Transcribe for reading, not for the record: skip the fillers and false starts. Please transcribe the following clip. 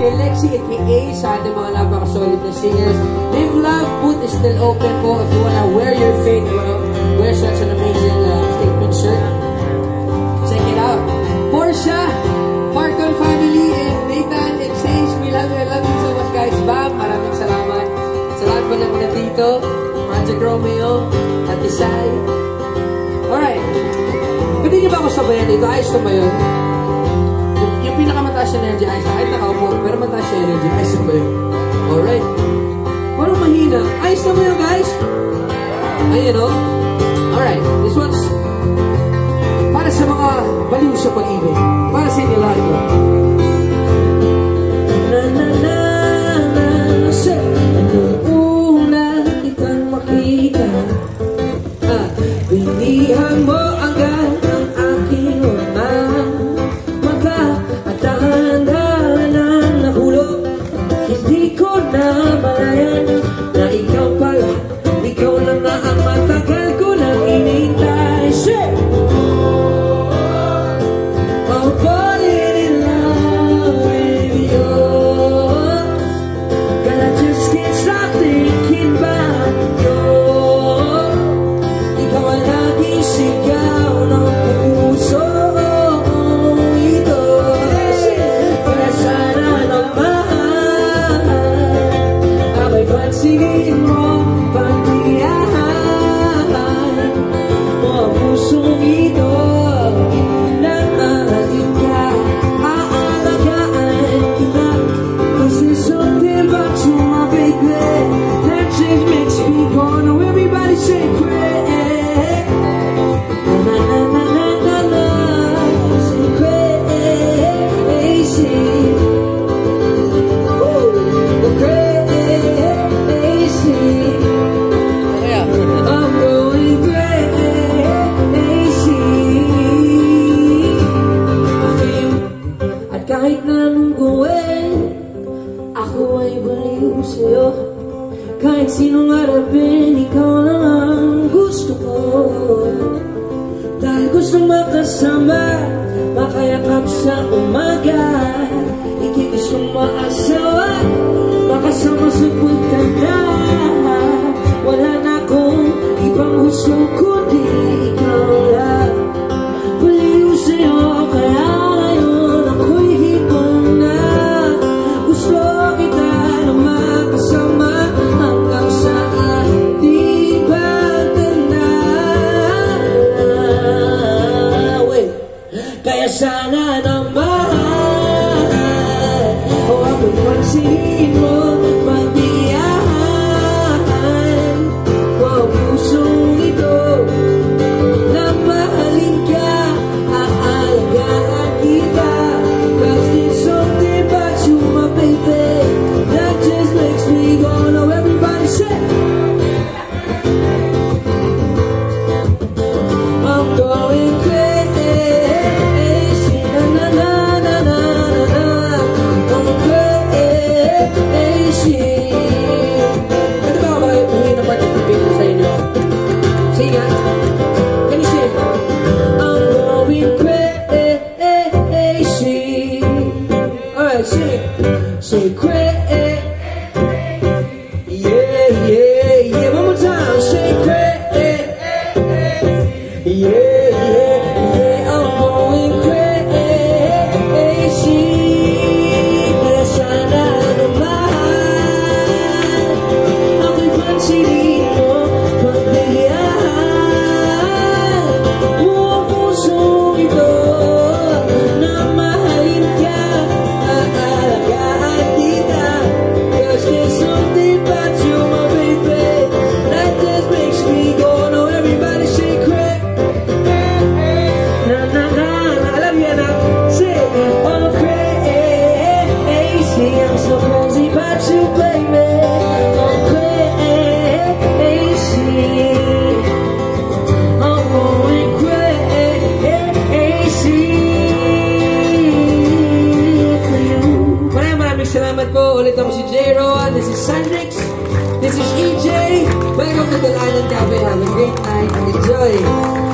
kay Lexi aka sa ating mga napaka-solid na singers. Live Love booth is still open po if you wanna wear your faith, you wanna wear such an amazing statement shirt. Check it out. Portia, Parkon family, and Nathan and Chase, we love you. I love you so much, guys. Bam, maraming salamat. Sa lahat po lang nandito, Project Romeo, at Isay. Alright. Pwede niyo ba ako sabayan dito? Ayos na ba yun? Yung pinakamataas na energy, ayos na. Kahit nakaupo, pero mataas na energy, ayos na ba yun? Alright. Parang mahina. Ayos na ba yun, guys? Ayun, no? Alright. This one's para sa mga baliw sa pag-ibig. Para sa inyo lahat ko. Anong una kitang makita, pinihan mo agad ang aking mata at dahan-dahan nahulog. Hindi ko na malayan na ikaw pala, ikaw na nga ang matagal ko nang inintay. Shit! I'm falling in love with you, but I just can't stop thinking about you. Ikaw ang laging sigaw ng puso ito. Kaya sana naman abay pansinin mo, pagbiyahan mo ang pusong ito. Kahit na anong gawin, ako ay baliw sa'yo. Kahit sinong harapin, ikaw lang ang gusto ko. Dahil gusto makasama, makayakap sa umaga. Ikigustong maasawa, makasama sa pagkanda. Wala na akong ibang gusto kundi ikaw lang. Baliw sa'yo, kaya sana naman o ako'y pansinin mo, pagbiyahan mo ang pusong ito na mahalin ka, aalagaan kita. Cause there's something about you, my baby, that just makes me go. Now everybody say I'm going crazy. Say crazy, yeah, yeah, yeah. One more time, say crazy, yeah, yeah, I'm going crazy. Kaya sana naman ako'y pansinin mo, pagbiyahan mo ang pusong ito na mahalin ka. Salamat po. Ulit ako si J. Rowan. This is Sandrix. This is EJ. Welcome to the Island Cafe. Have a great night and enjoy.